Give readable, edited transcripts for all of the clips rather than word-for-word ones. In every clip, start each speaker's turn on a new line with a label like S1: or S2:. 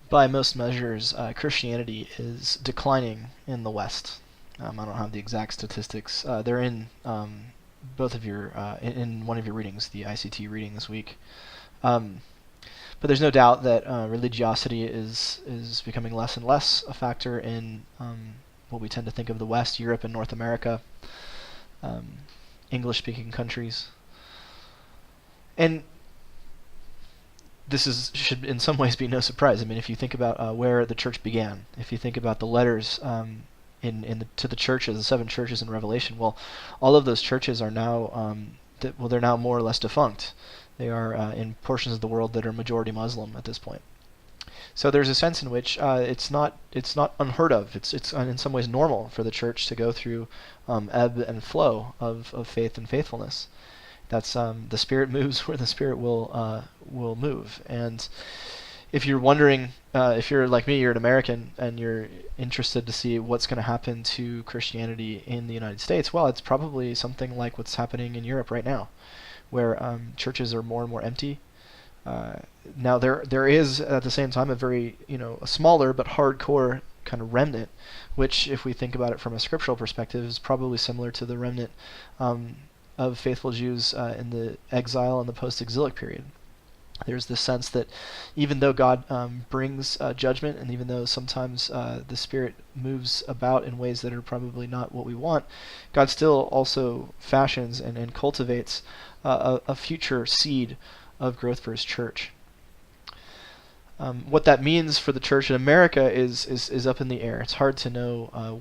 S1: by most measures, Christianity is declining in the West. I don't have the exact statistics. They're in both of your in one of your readings, the ICT reading this week. Um, but there's no doubt that religiosity is becoming less and less a factor in what we tend to think of the West, Europe, and North America, um, English-speaking countries. And should in some ways be no surprise. I mean, if you think about where the church began, if you think about the letters to the churches, the seven churches in Revelation, well, all of those churches are now they're now more or less defunct. They are in portions of the world that are majority Muslim at this point. So there's a sense in which it's not unheard of. It's in some ways normal for the church to go through ebb and flow of faith and faithfulness. That's the Spirit moves where the Spirit will move. And if you're wondering, if you're like me, you're an American and you're interested to see what's going to happen to Christianity in the United States, well, it's probably something like what's happening in Europe right now, where churches are more and more empty. Now there is at the same time a very a smaller but hardcore kind of remnant, which if we think about it from a scriptural perspective is probably similar to the remnant of faithful Jews in the exile and the post-exilic period. There's this sense that even though God brings judgment, and even though sometimes the Spirit moves about in ways that are probably not what we want, God still also fashions and cultivates a future seed of growth for His church. What that means for the church in America is up in the air. It's hard to know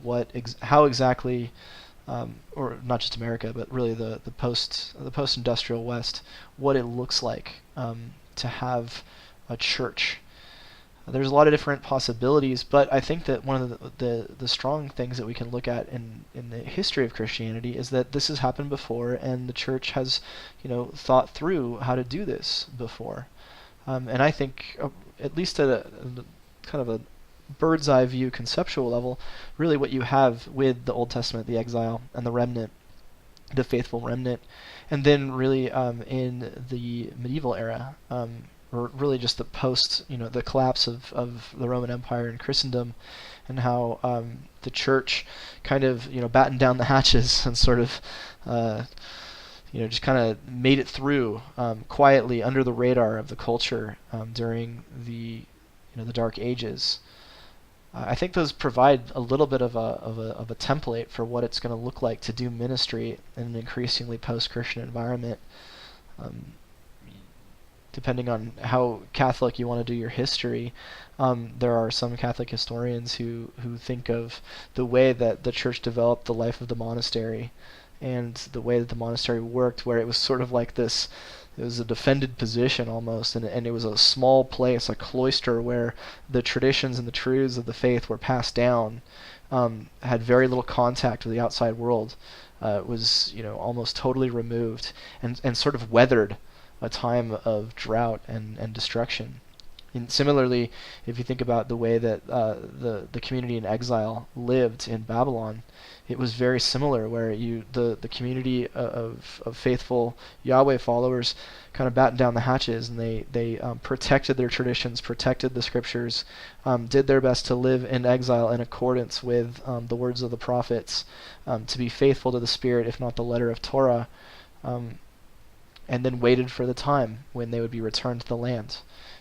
S1: how exactly, or not just America, but really the post-industrial West, what it looks like to have a church. There's a lot of different possibilities, but I think that one of the strong things that we can look at in the history of Christianity is that this has happened before, and the church has, thought through how to do this before. And I think, at least at a kind of a bird's eye view conceptual level, really what you have with the Old Testament, the exile, and the remnant, the faithful remnant, and then really in the medieval era, or really just the the collapse of the Roman Empire and Christendom, and how the church kind of battened down the hatches and sort of just kind of made it through quietly under the radar of the culture during the Dark Ages. I think those provide a little bit of a template for what it's going to look like to do ministry in an increasingly post-Christian environment. Depending on how Catholic you want to do your history, there are some Catholic historians who think of the way that the church developed the life of the monastery and the way that the monastery worked, where it was sort of like this. It was a defended position almost, and it was a small place, a cloister, where the traditions and the truths of the faith were passed down, had very little contact with the outside world, was almost totally removed, and sort of weathered a time of drought and destruction. And similarly, if you think about the way that the community in exile lived in Babylon, it was very similar, where the community of faithful Yahweh followers kind of battened down the hatches, and they protected their traditions, protected the scriptures, did their best to live in exile in accordance with the words of the prophets, to be faithful to the Spirit, if not the letter of Torah, and then waited for the time when they would be returned to the land.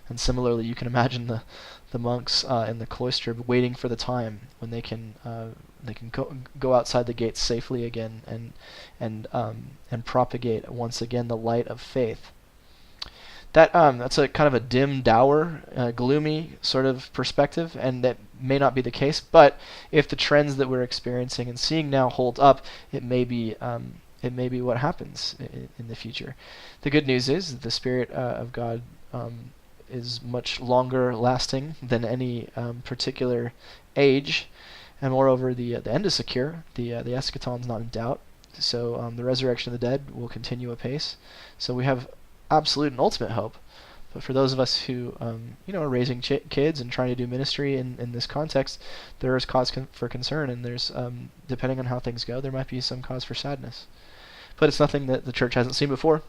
S1: And similarly, you can imagine the monks in the cloister waiting for the time when they can go outside the gates safely again and propagate once again the light of faith. That's a kind of a dim, dour, gloomy sort of perspective, and that may not be the case. But if the trends that we're experiencing and seeing now hold up, it may be what happens in the future. The good news is that the Spirit of God is much longer lasting than any particular age, and moreover, the end is secure. The eschaton's not in doubt. So the resurrection of the dead will continue apace. So we have absolute and ultimate hope. But for those of us who are raising kids and trying to do ministry in this context, there is cause for concern, and there's depending on how things go, there might be some cause for sadness. But it's nothing that the church hasn't seen before,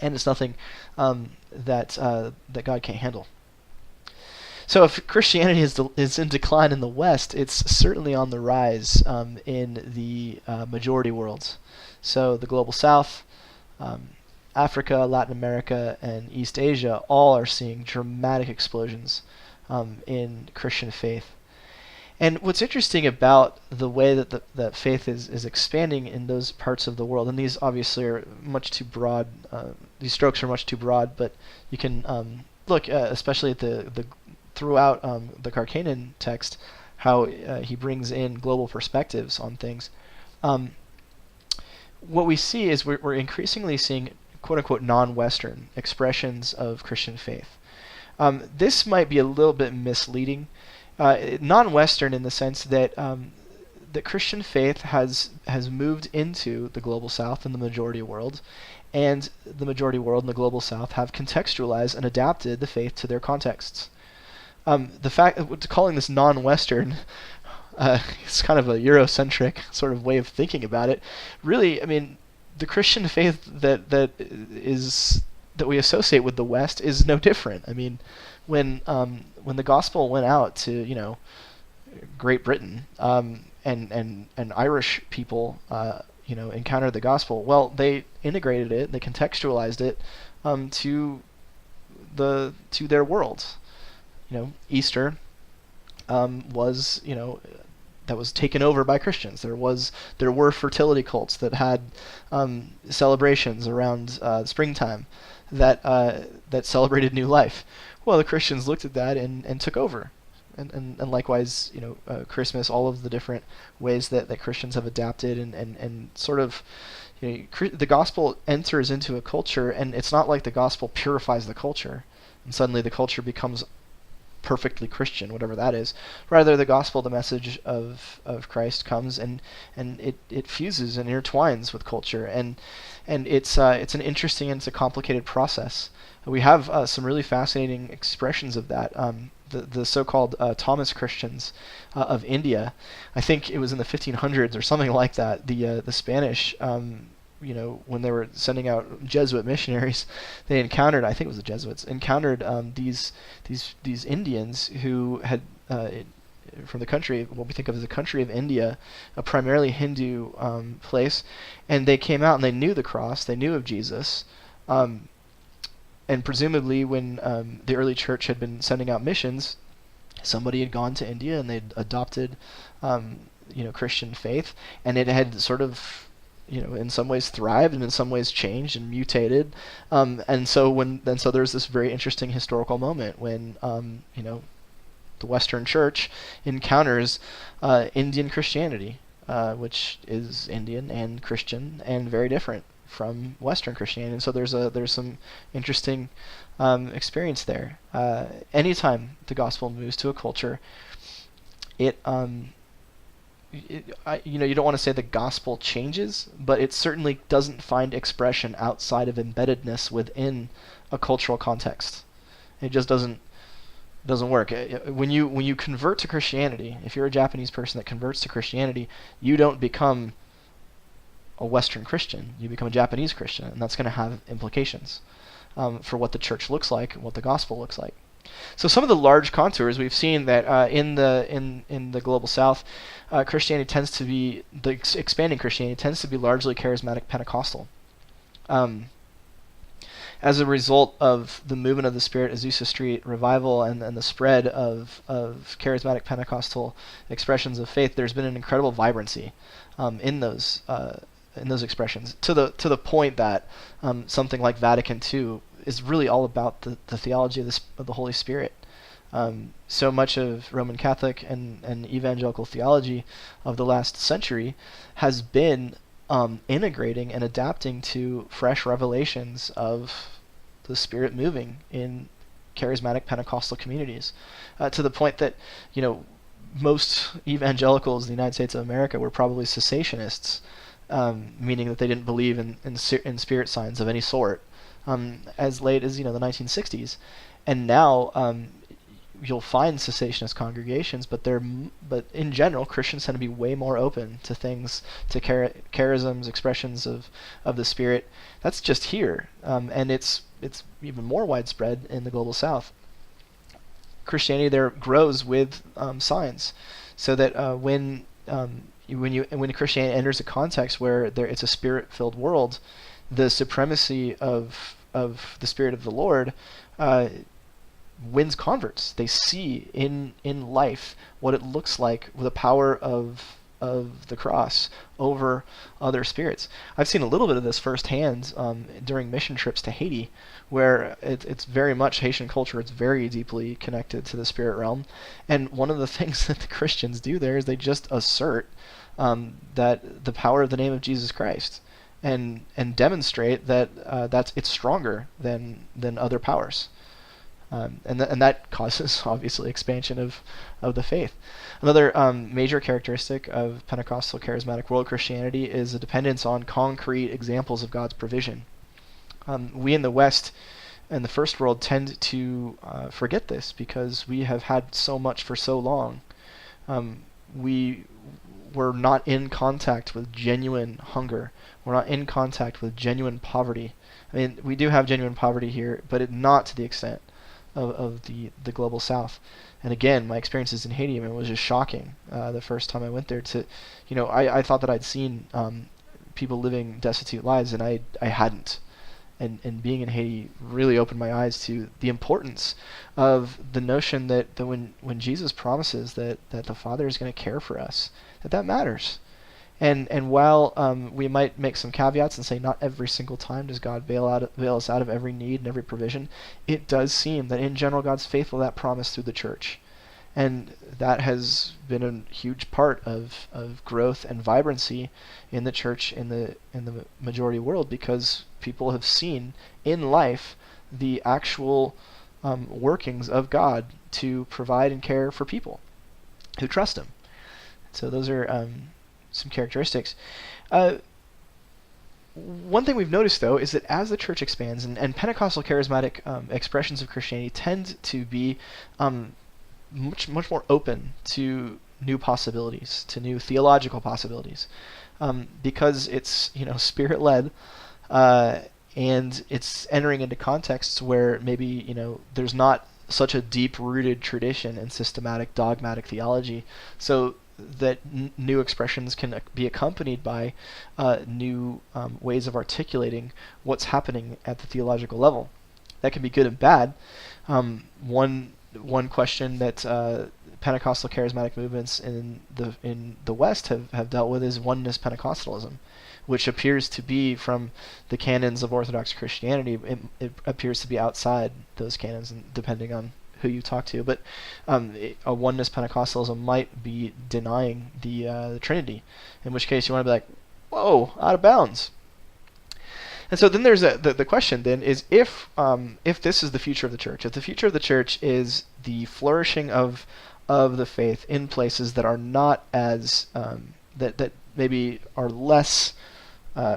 S1: and it's nothing that God can't handle. So if Christianity is in decline in the West, it's certainly on the rise in the majority worlds. So the global South, um, Africa, Latin America, and East Asia all are seeing dramatic explosions in Christian faith. And what's interesting about the way that that faith is expanding in those parts of the world, and these obviously are much too broad, these strokes are much too broad, but you can look, especially at the throughout the Karkanen text, how he brings in global perspectives on things. Um, what we see is we're increasingly seeing quote-unquote non-Western expressions of Christian faith. This might be a little bit misleading. Non-Western in the sense that that Christian faith has moved into the global South and the majority world, and the majority world and the global South have contextualized and adapted the faith to their contexts. The fact calling this non-Western it's kind of a Eurocentric sort of way of thinking about it. Really, I mean, the Christian faith that we associate with the West is no different. I mean, when the gospel went out to Great Britain and Irish people encountered the gospel, well, they integrated it, they contextualized it to their world. Easter was that was taken over by Christians. There were fertility cults that had celebrations around springtime that celebrated new life. Well, the Christians looked at that and took over. And likewise, Christmas, all of the different ways that Christians have adapted and sort of, the gospel enters into a culture, and it's not like the gospel purifies the culture, and suddenly the culture becomes perfectly Christian, whatever that is. Rather, the gospel, the message of Christ comes and it fuses and intertwines with culture, and it's an interesting and it's a complicated process. We have some really fascinating expressions of that. The so-called Thomas Christians of India, I think it was in the 1500s or something like that. The Spanish, when they were sending out Jesuit missionaries, they encountered, I think it was the Jesuits, encountered these Indians who had from the country, what we think of as the country of India, a primarily Hindu place, and they came out and they knew the cross, they knew of Jesus. And presumably when the early church had been sending out missions, somebody had gone to India and they'd adopted Christian faith, and it had sort of in some ways thrived and in some ways changed and mutated. And so there's this very interesting historical moment when the Western Church encounters Indian Christianity, which is Indian and Christian and very different from Western Christianity. And so there's some interesting experience there. Anytime the gospel moves to a culture, you don't want to say the gospel changes, but it certainly doesn't find expression outside of embeddedness within a cultural context. It just doesn't work. When you convert to Christianity, if you're a Japanese person that converts to Christianity, you don't become a Western Christian. You become a Japanese Christian, and that's going to have implications for what the church looks like and what the gospel looks like. So some of the large contours we've seen that in the global South, Christianity tends to be expanding Christianity tends to be largely charismatic Pentecostal. As a result of the movement of the Spirit, Azusa Street revival, and the spread of charismatic Pentecostal expressions of faith, there's been an incredible vibrancy in those expressions, to the point that something like Vatican II is really all about the theology of the Holy Spirit. So much of Roman Catholic and evangelical theology of the last century has been integrating and adapting to fresh revelations of the Spirit moving in charismatic Pentecostal communities, to the point that most evangelicals in the United States of America were probably cessationists, meaning that they didn't believe in spirit signs of any sort, as late as the 1960s, and now you'll find cessationist congregations, but in general Christians tend to be way more open to things, to charisms, expressions of the Spirit. That's just here, and it's even more widespread in the global South. Christianity there grows with signs, so that when Christianity enters a context where it's a spirit-filled world, the supremacy of the Spirit of the Lord wins converts. They see in life what it looks like with the power of the cross over other spirits. I've seen a little bit of this firsthand during mission trips to Haiti, where it's very much Haitian culture. It's very deeply connected to the spirit realm, and one of the things that the Christians do there is they just assert that the power of the name of Jesus Christ, and demonstrate that it's stronger than other powers. And that causes, obviously, expansion of the faith. Another major characteristic of Pentecostal charismatic world Christianity is a dependence on concrete examples of God's provision. We in the West and the first world tend to forget this because we have had so much for so long. We were not in contact with genuine hunger. We're not in contact with genuine poverty. I mean, we do have genuine poverty here, but not to the extent of the global South. And again, my experiences in Haiti, I mean, was just shocking. The first time I went there, I thought that I'd seen people living destitute lives, and I hadn't. And being in Haiti really opened my eyes to the importance of the notion that when Jesus promises that the Father is going to care for us, that matters. And while we might make some caveats and say not every single time does God bail us out of every need and every provision, it does seem that in general God's faithful to that promise through the church. And that has been a huge part of growth and vibrancy in the church in the majority world, because people have seen in life the actual workings of God to provide and care for people who trust Him. So those are some characteristics. One thing we've noticed, though, is that as the church expands, and Pentecostal charismatic expressions of Christianity tend to be much more open to new possibilities, to new theological possibilities, because it's spirit-led, and it's entering into contexts where maybe there's not such a deep-rooted tradition in systematic dogmatic theology, so that new expressions can be accompanied by new ways of articulating what's happening at the theological level. That can be good and bad. One question that Pentecostal charismatic movements in the West have dealt with is oneness Pentecostalism, which appears to be from the canons of Orthodox Christianity. It appears to be outside those canons, and depending on who you talk to, but a oneness Pentecostalism might be denying the Trinity, in which case you want to be like, whoa, out of bounds. And so then there's the question then is if this is the future of the church, if the future of the church is the flourishing of the faith in places that are not as that maybe are less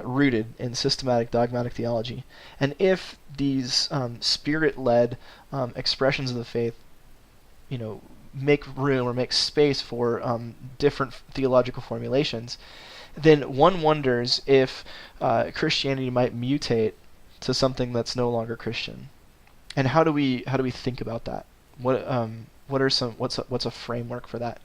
S1: rooted in systematic dogmatic theology, and if these spirit-led expressions of the faith, make room or make space for different theological formulations, then one wonders if Christianity might mutate to something that's no longer Christian. And how do we think about that? What's a framework for that?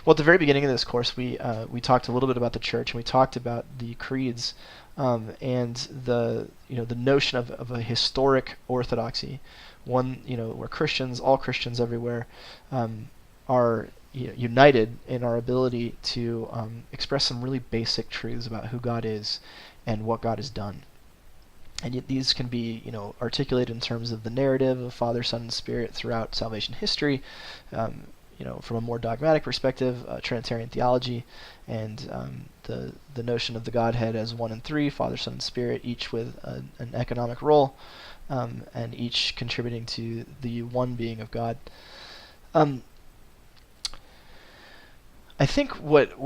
S1: Well, at the very beginning of this course, we talked a little bit about the church, and we talked about the creeds, and the notion of a historic orthodoxy, one where all Christians everywhere are united in our ability to express some really basic truths about who God is and what God has done. And yet these can be articulated in terms of the narrative of Father, Son, and Spirit throughout salvation history, from a more dogmatic perspective, Trinitarian theology, and the notion of the Godhead as one and three, Father, Son, and Spirit, each with an economic role, and each contributing to the one being of God. I think what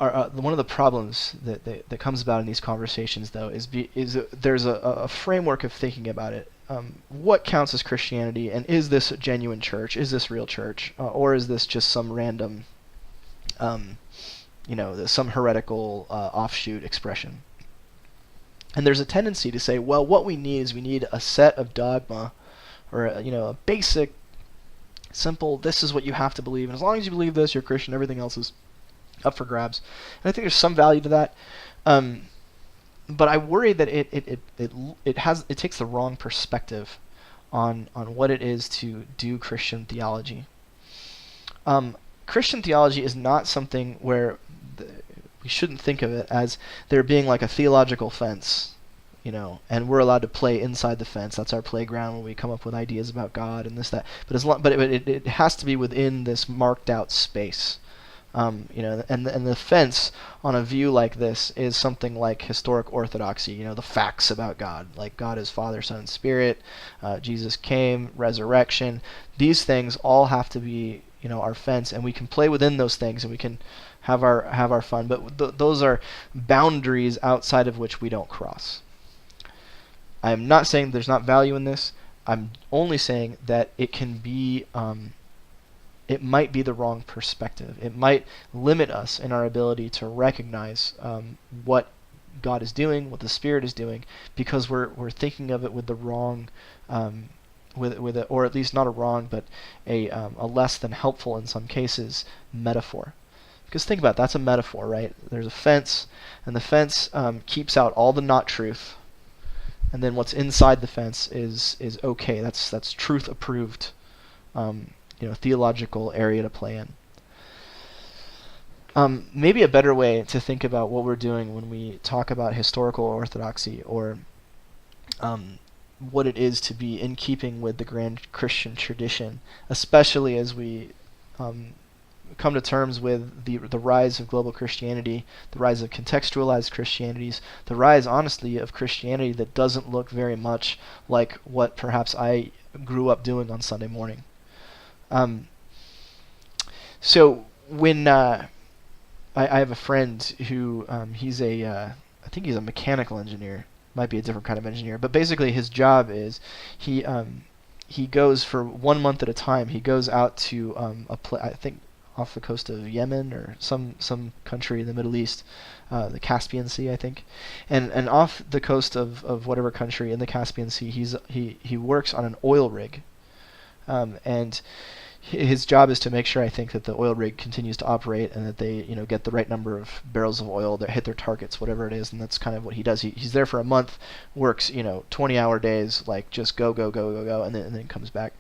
S1: are one of the problems that comes about in these conversations, though, is there's a framework of thinking about it. What counts as Christianity, and is this a genuine church? Is this real church, or is this just some random, some heretical offshoot expression? And there's a tendency to say, well, what we need is a set of dogma, or a basic Simple, this is what you have to believe, and as long as you believe this, you're Christian, everything else is up for grabs. And I think there's some value to that. But I worry that it takes the wrong perspective on what it is to do Christian theology. Christian theology is not something where we shouldn't think of it as there being like a theological fence, and we're allowed to play inside the fence. That's our playground when we come up with ideas about God and this, that. But it has to be within this marked out space. And the fence on a view like this is something like historic orthodoxy, the facts about God, like God is Father, Son, and Spirit, Jesus came, resurrection. These things all have to be, our fence, and we can play within those things, and we can have our fun. But those are boundaries outside of which we don't cross. I am not saying there's not value in this. I'm only saying that it can be. It might be the wrong perspective. It might limit us in our ability to recognize what God is doing, what the Spirit is doing, because we're thinking of it with the wrong, or at least not a wrong, but a less than helpful in some cases metaphor. Because think about it, that's a metaphor, right? There's a fence, and the fence keeps out all the not truth, and then what's inside the fence is okay. That's truth approved. Theological area to play in. Maybe a better way to think about what we're doing when we talk about historical orthodoxy, or what it is to be in keeping with the grand Christian tradition, especially as we come to terms with the rise of global Christianity, the rise of contextualized Christianities, the rise, honestly, of Christianity that doesn't look very much like what perhaps I grew up doing on Sunday morning. So when I have a friend who he's I think he's a mechanical engineer, might be a different kind of engineer, but basically his job is he goes for 1 month at a time. He goes out to I think off the coast of Yemen or some country in the Middle East, the Caspian Sea, I think, and off the coast of whatever country in the Caspian Sea, he works on an oil rig. And his job is to make sure, I think, that the oil rig continues to operate and that they, get the right number of barrels of oil that hit their targets, whatever it is, and that's kind of what he does. He's there for a month, works, 20-hour days, like just go, and then comes back.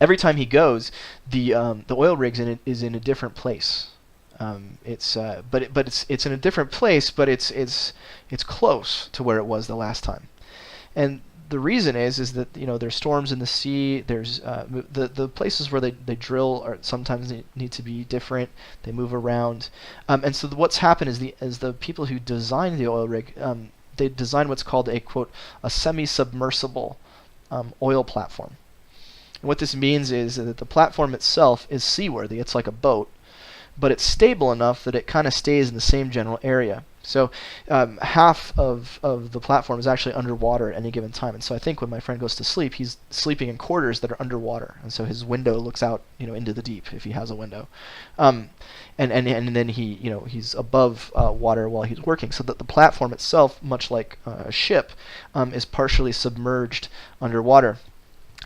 S1: Every time he goes, the oil rig is in a different place. It's in a different place, but it's close to where it was the last time, and the reason is that there's storms in the sea. There's the places where they drill are sometimes need to be different. They move around, and so what's happened is the people who designed the oil rig, they designed what's called a semi-submersible oil platform. And what this means is that the platform itself is seaworthy. It's like a boat, but it's stable enough that it kind of stays in the same general area. So half of the platform is actually underwater at any given time. And so I think when my friend goes to sleep, he's sleeping in quarters that are underwater. And so his window looks out, into the deep if he has a window. And then he's above water while he's working. So that the platform itself, much like a ship, is partially submerged underwater.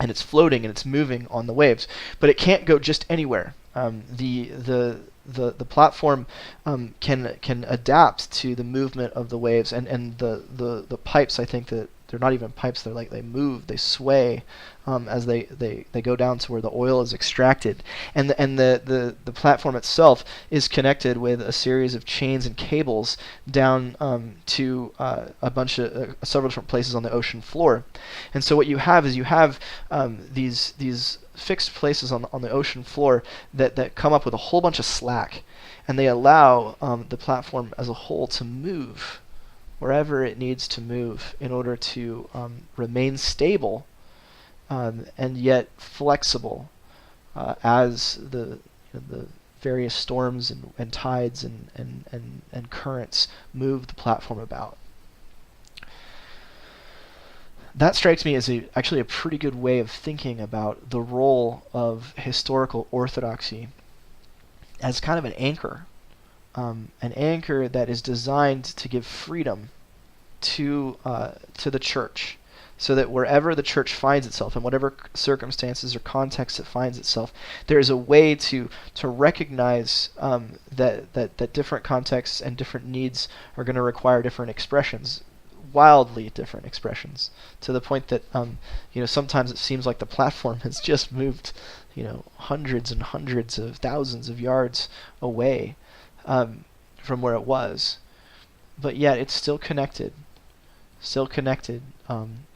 S1: And it's floating and it's moving on the waves. But it can't go just anywhere. The platform can adapt to the movement of the waves, and the pipes, I think that they're not even pipes, they're like they move, they sway as they go down to where the oil is extracted, and the platform itself is connected with a series of chains and cables down to a bunch of several different places on the ocean floor. And so what you have is these fixed places on the ocean floor that come up with a whole bunch of slack, and they allow the platform as a whole to move wherever it needs to move in order to remain stable and yet flexible as the various storms and tides and currents move the platform about. That strikes me as actually a pretty good way of thinking about the role of historical orthodoxy as kind of an anchor that is designed to give freedom to the church, so that wherever the church finds itself, in whatever circumstances or context it finds itself, there is a way to recognize that different contexts and different needs are going to require different expressions, wildly different expressions, to the point that sometimes it seems like the platform has just moved hundreds and hundreds of thousands of yards away from where it was, but yet it's still connected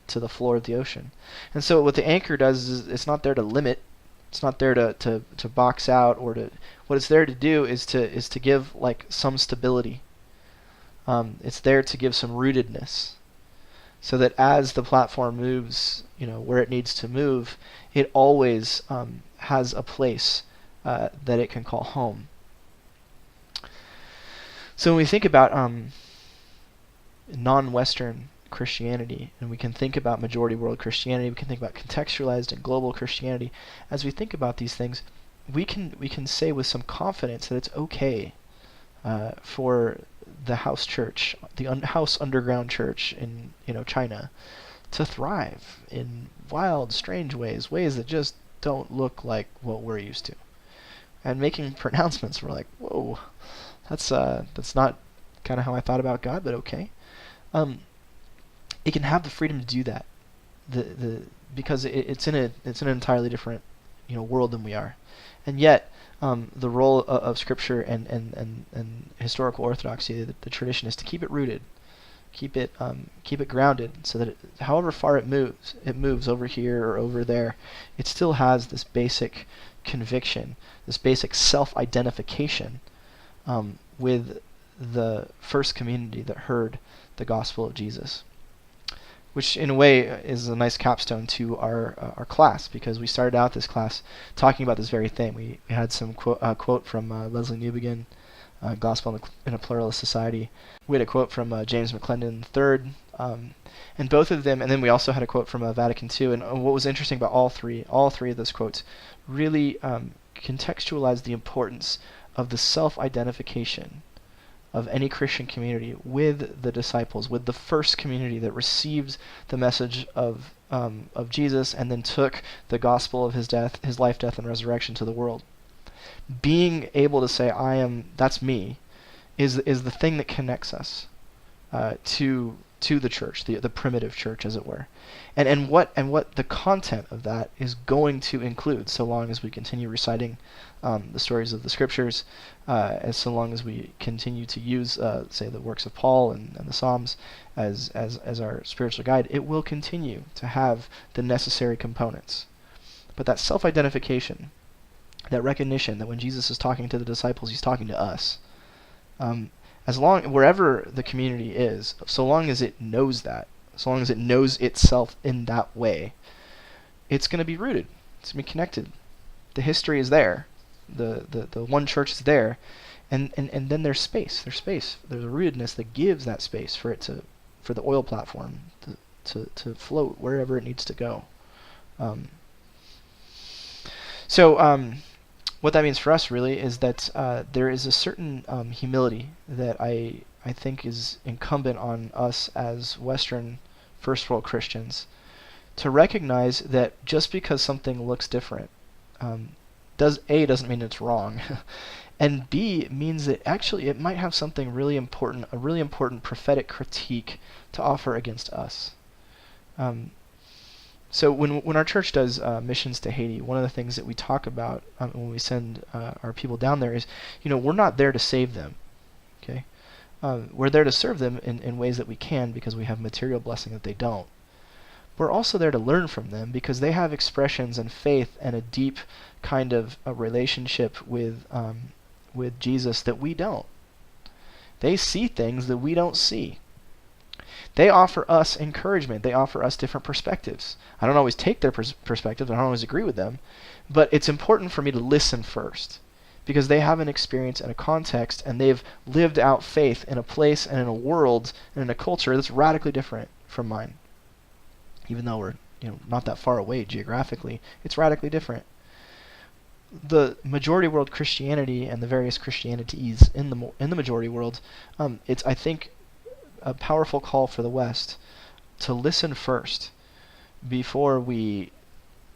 S1: to the floor of the ocean. And so what the anchor does is it's not there to limit, it's not there to box out, or to, what it's there to do is to give like some stability. It's there to give some rootedness, so that as the platform moves, where it needs to move, it always has a place that it can call home. So when we think about non-Western Christianity, and we can think about majority world Christianity, we can think about contextualized and global Christianity. As we think about these things, we can say with some confidence that it's okay for the house church, the house underground church in China, to thrive in wild, strange ways that just don't look like what we're used to. And making pronouncements, we're like, whoa, that's not kind of how I thought about God, but okay. It can have the freedom to do that, because it's in an entirely different world than we are, and yet the role of Scripture and historical orthodoxy, the tradition, is to keep it rooted, keep it grounded, so that however far it moves over here or over there, it still has this basic conviction, this basic self-identification with the first community that heard the gospel of Jesus. Which in a way is a nice capstone to our class, because we started out this class talking about this very thing. We had some quote from Leslie Newbegin, Gospel in a Pluralist Society. We had a quote from James McClendon III, and both of them, and then we also had a quote from Vatican II. And what was interesting about all three of those quotes really contextualized the importance of the self-identification of any Christian community with the disciples, with the first community that received the message of Jesus and then took the gospel of his life, death, and resurrection to the world. Being able to say, that's me, is the thing that connects us to the church, the primitive church, as it were, and what the content of that is going to include, so long as we continue reciting the stories of the Scriptures, as so long as we continue to use, say, the works of Paul and the Psalms as our spiritual guide. It will continue to have the necessary components, but that self-identification, that recognition that when Jesus is talking to the disciples, he's talking to us. Wherever the community is, so long as it knows that, so long as it knows itself in that way, it's going to be rooted. It's going to be connected. The history is there. The one church is there, and then there's space. There's a rootedness that gives that space for the oil platform to float wherever it needs to go. What that means for us really is that there is a certain humility that I think is incumbent on us as Western first world Christians, to recognize that just because something looks different, doesn't mean it's wrong, and B means that actually it might have something really important, a really important prophetic critique to offer against us. So when our church does missions to Haiti, one of the things that we talk about when we send our people down there is, we're not there to save them, okay? We're there to serve them in ways that we can, because we have material blessing that they don't. We're also there to learn from them, because they have expressions and faith and a deep kind of a relationship with Jesus that we don't. They see things that we don't see. They offer us encouragement. They offer us different perspectives. I don't always take their perspectives. I don't always agree with them. But it's important for me to listen first, because they have an experience and a context, and they've lived out faith in a place and in a world and in a culture that's radically different from mine. Even though we're not that far away geographically, it's radically different. The majority world Christianity and the various Christianities in the majority world, it's, I think, a powerful call for the West to listen first, before we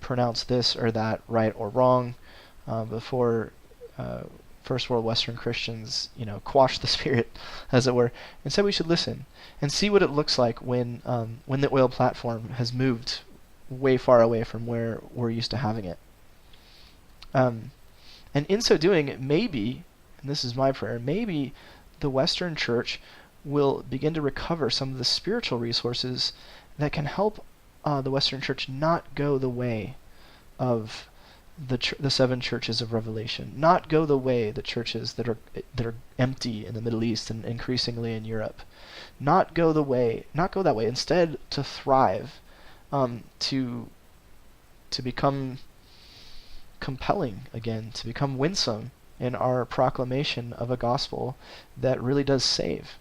S1: pronounce this or that right or wrong, before first world Western Christians, quash the spirit, as it were. Instead, we should listen and see what it looks like when the oil platform has moved way far away from where we're used to having it. And in so doing, maybe, and this is my prayer, maybe the Western Church will begin to recover some of the spiritual resources that can help the Western Church not go the way of the seven churches of Revelation, not go the way the churches that are empty in the Middle East and increasingly in Europe, not go that way. Instead, to thrive, to become compelling again, to become winsome in our proclamation of a gospel that really does save.